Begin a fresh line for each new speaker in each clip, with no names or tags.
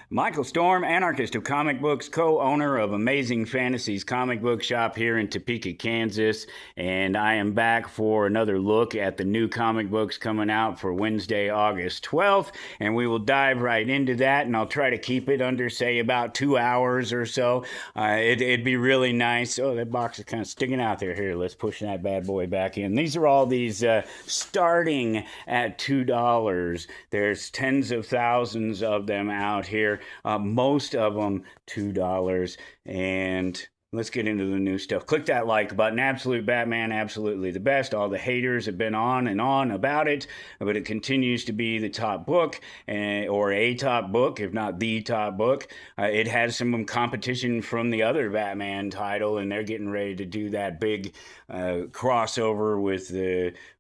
Michael Storm, anarchist of comic books, co-owner of Amazing Fantasies comic book shop here in Topeka, Kansas, and I am back for another look at the new comic books coming out for Wednesday, August 12th, and we will dive right into that, and I'll try to keep it under, say, about 2 hours or so. It'd be really nice. Oh, that box is kind of sticking out there. Here, let's push that bad boy back in. These are all these starting at $2. There's tens of thousands of them out here. Most of them $2. And let's get into the new stuff. Click that like button. Absolute Batman, absolutely the best. All the haters have been on and on about it, but it continues to be the top book, or a top book, if not the top book. It has some competition from the other Batman title, and they're getting ready to do that big crossover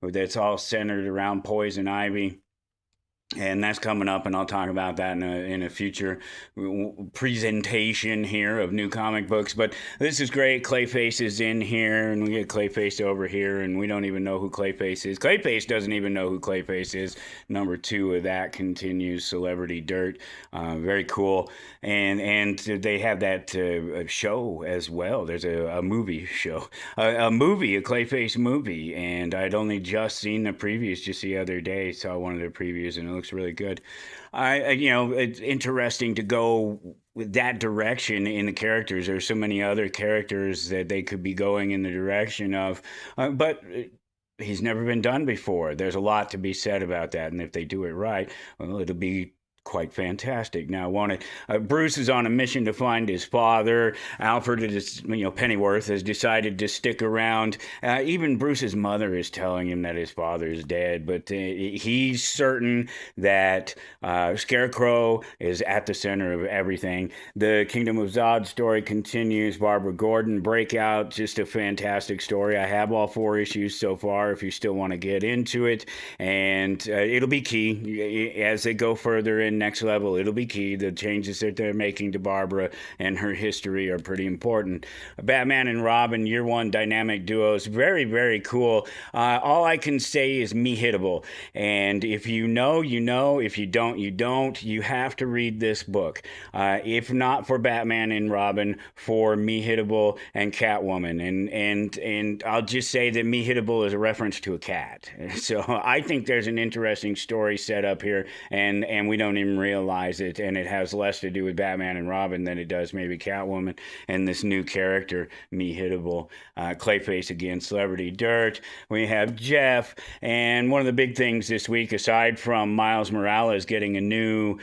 that's all centered around Poison Ivy. And that's coming up, and I'll talk about that in a future presentation here of new comic books. But this is great. Clayface is in here, and we get Clayface over here, and we don't even know who Clayface is. Clayface doesn't even know who Clayface is. Number 2 of that continues, Celebrity Dirt. Very cool. And they have that show as well. There's a movie show, a Clayface movie, and I'd only just seen the previews just the other day. Saw one of the previews, and it looks really good. It's interesting to go with that direction in the characters. There's so many other characters that they could be going in the direction of, but he's never been done before. There's a lot to be said about that, and if they do it right, well, it'll be quite fantastic. Now, Bruce is on a mission to find his father. Alfred is, Pennyworth has decided to stick around. Even Bruce's mother is telling him that his father is dead, but he's certain that Scarecrow is at the center of everything. The Kingdom of Zod story continues. Barbara Gordon breakout, just a fantastic story. I have all 4 issues so far if you still want to get into it, and it'll be key as they go further in next level. It'll be key. The changes that they're making to Barbara and her history are pretty important. Batman and Robin year 1 dynamic duos, very, very cool. All I can say is me hittable, and if you know, you know. If you don't, you don't. You have to read this book. If not for Batman and Robin, for me hittable and Catwoman, and I'll just say that me hittable is a reference to a cat. So I think there's an interesting story set up here, and we don't even realize it, and it has less to do with Batman and Robin than it does maybe Catwoman and this new character, Me Hittable. Clayface again, Celebrity Dirt. We have Jeff, and one of the big things this week, aside from Miles Morales getting a new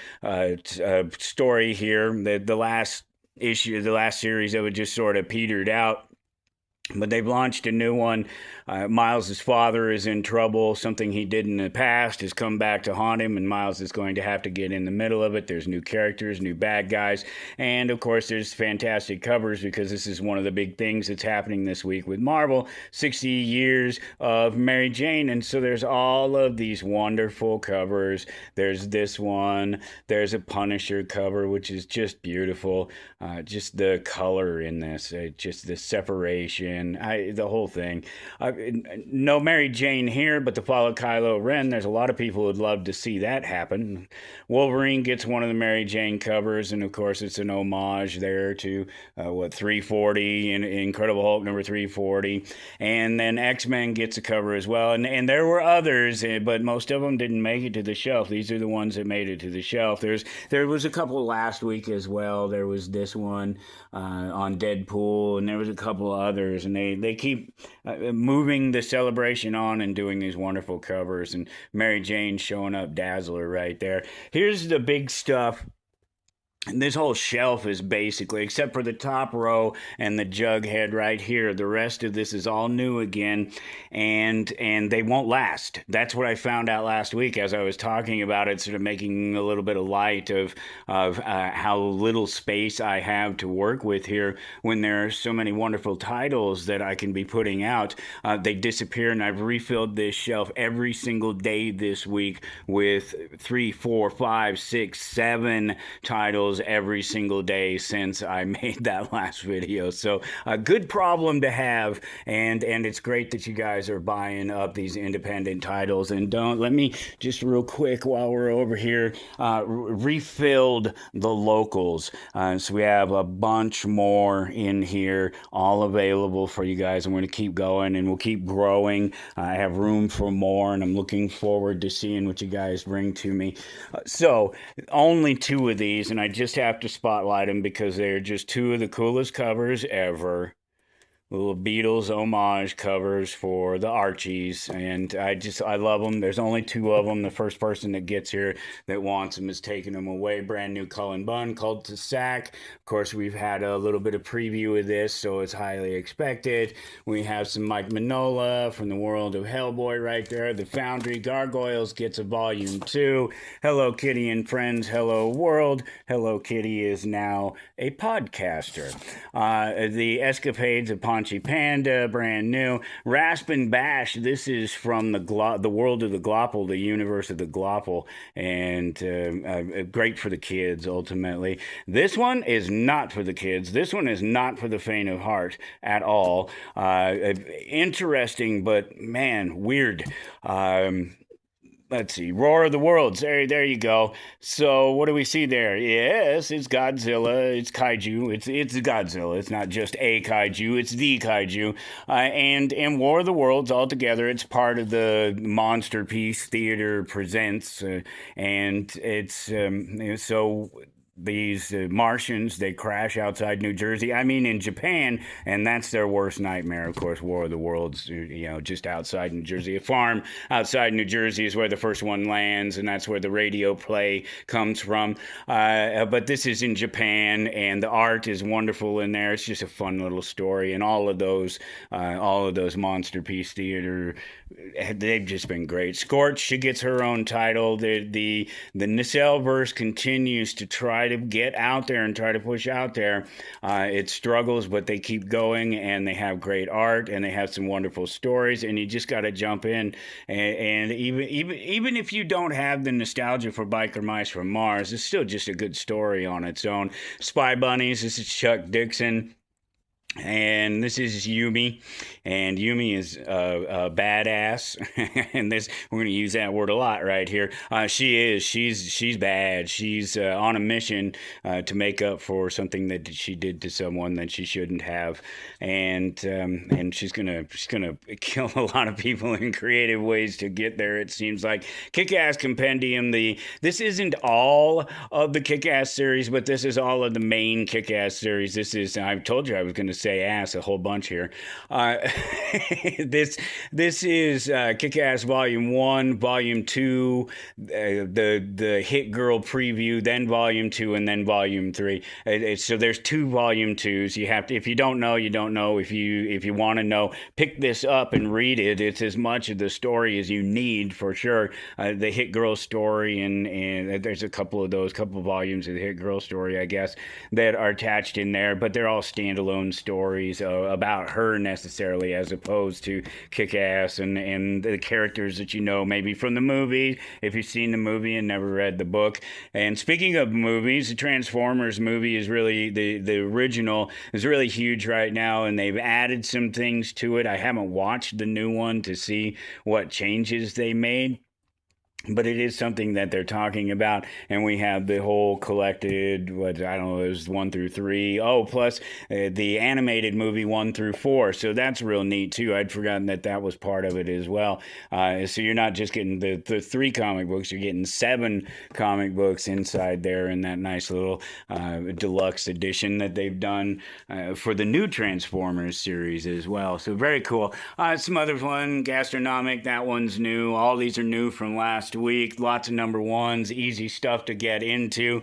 story here, the last issue, the last series of it just sort of petered out. But they've launched a new one. Miles's father is in trouble. Something he did in the past has come back to haunt him, and Miles is going to have to get in the middle of it. There's new characters, new bad guys, and of course there's fantastic covers, because this is one of the big things that's happening this week with Marvel, 60 years of Mary Jane, and so there's all of these wonderful covers. There's this one. There's a Punisher cover, which is just beautiful. Just the color in this, just the separation, the whole thing. No Mary Jane here, but to follow Kylo Ren, there's a lot of people who'd love to see that happen. Wolverine gets one of the Mary Jane covers, and of course it's an homage there to 340 in Incredible Hulk number 340, and then X-Men gets a cover as well, and there were others, but most of them didn't make it to the shelf. These are the ones that made it to the shelf. There was a couple last week as well. There was this one on Deadpool, and there was a couple others, and they keep moving the celebration on and doing these wonderful covers, and Mary Jane showing up dazzler right there. Here's the big stuff. And this whole shelf is basically, except for the top row and the Jughead right here, the rest of this is all new again, and they won't last. That's what I found out last week as I was talking about it, sort of making a little bit of light of how little space I have to work with here when there are so many wonderful titles that I can be putting out. They disappear, and I've refilled this shelf every single day this week with 3, 4, 5, 6, 7 titles titles every single day since I made that last video. So a good problem to have, and it's great that you guys are buying up these independent titles. And don't let me just real quick while we're over here refilled the locals. So we have a bunch more in here, all available for you guys. I'm going to keep going, and we'll keep growing. I have room for more, and I'm looking forward to seeing what you guys bring to me. So only two of these, and I just have to spotlight them because they're just two of the coolest covers ever. Little Beatles homage covers for the Archies, and I love them. There's only two of them. The first person that gets here that wants them is taking them away. Brand new Cullen Bunn called to Sack. Of course, we've had a little bit of preview of this, so it's highly expected. We have some Mike Mignola from the world of Hellboy right there. The Foundry Gargoyles gets a volume 2. Hello Kitty and Friends, Hello World. Hello Kitty is now a podcaster. The Escapades of Paunchy Panda, brand new. Rasp and Bash, this is from the world of the Glopple, the universe of the Glopple, and great for the kids, ultimately. This one is not for the kids. This one is not for the faint of heart at all. Interesting, but man, weird. Let's see, Roar of the Worlds. There you go. So what do we see there? Yes, it's Godzilla. It's kaiju. It's Godzilla. It's not just a kaiju. It's the kaiju. And War of the Worlds altogether. It's part of the Monster Piece Theater Presents, and it's so. These Martians, they crash outside New Jersey. I mean, in Japan, and that's their worst nightmare, of course. War of the Worlds, just outside New Jersey. A farm outside New Jersey is where the first one lands, and that's where the radio play comes from. But this is in Japan, and the art is wonderful in there. It's just a fun little story, and all of those Monster Piece Theater, they've just been great. Scorch, she gets her own title. The Nacelle-verse continues to try to get out there and try to push out there. It struggles, but they keep going, and they have great art, and they have some wonderful stories, and you just got to jump in. And even if you don't have the nostalgia for Biker Mice from Mars, it's still just a good story on its own. Spy Bunnies, this is Chuck Dixon. And this is Yumi, and Yumi is a badass, and we're going to use that word a lot right here. She's bad. She's on a mission to make up for something that she did to someone that she shouldn't have, and she's gonna kill a lot of people in creative ways to get there. It seems like Kick-Ass Compendium. This isn't all of the Kick-Ass series, but this is all of the main Kick-Ass series. I told you I was going to say ass a whole bunch here. This is Kick-Ass Volume 1, Volume 2, the Hit Girl preview, then Volume 2, and then Volume 3. So there's 2 Volume 2s. You have to, if you don't know, you don't know. If you want to know, pick this up and read it. It's as much of the story as you need for sure. The Hit Girl story, and there's a couple volumes of the Hit Girl story, I guess, that are attached in there, but they're all standalone stories about her necessarily, as opposed to Kick-Ass and the characters that you know maybe from the movie, if you've seen the movie and never read the book. And speaking of movies, the Transformers movie is really, the original is really huge right now, and they've added some things to it. I haven't watched the new one to see what changes they made, but it is something that they're talking about, and we have the whole collected, it was 1 through 3. Oh, plus the animated movie 1 through 4. So that's real neat too. I'd forgotten that was part of it as well. So you're not just getting the 3 comic books, you're getting 7 comic books inside there in that nice little deluxe edition that they've done for the new Transformers series as well. So very cool. Some other one, Gastronomic, that one's new. All these are new from last week. Lots of number 1s, easy stuff to get into.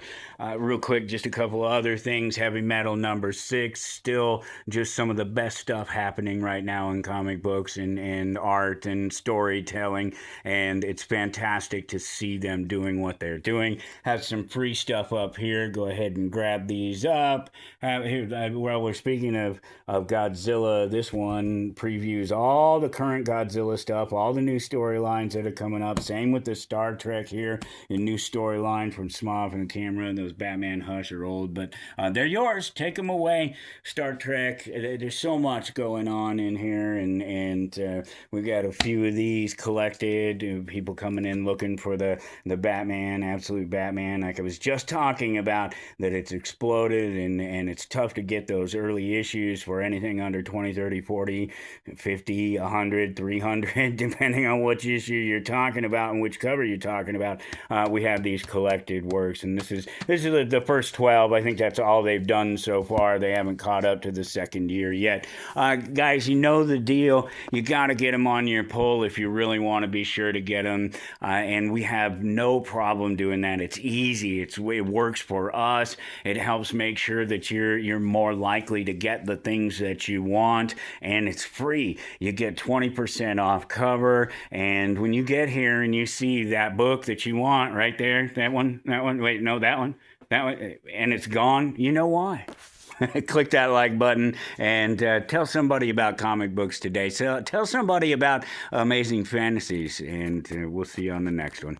Real quick, just a couple of other things. Heavy Metal number 6, still just some of the best stuff happening right now in comic books and art and storytelling, and it's fantastic to see them doing what they're doing. Have some free stuff up here. Go ahead and grab these up. Well, we're speaking of Godzilla. This one previews all the current Godzilla stuff, all the new storylines that are coming up. Same with the Star Trek here, a new storyline from Smav and the camera. Those Batman Hush are old, but they're yours. Take them away. Star Trek. There's so much going on in here, and we got a few of these collected. People coming in looking for the Batman, absolute Batman. Like I was just talking about, that it's exploded, and it's tough to get those early issues for anything under 20, 30, 40, 50, 100, 300, depending on which issue you're talking about and which cover you're talking about. We have these collected works, and this is the first 12. I think that's all they've done so far. They haven't caught up to the second year yet. Guys, you know the deal. You got to get them on your pull if you really want to be sure to get them, and we have no problem doing that. It's easy. It works for us. It helps make sure that you're more likely to get the things that you want, and it's free. You get 20% off cover, and when you get here and you see that book that you want right there, that one, wait, no, that one, and it's gone, you know why. Click that like button and tell somebody about comic books today. So tell somebody about Amazing Fantasies, and we'll see you on the next one.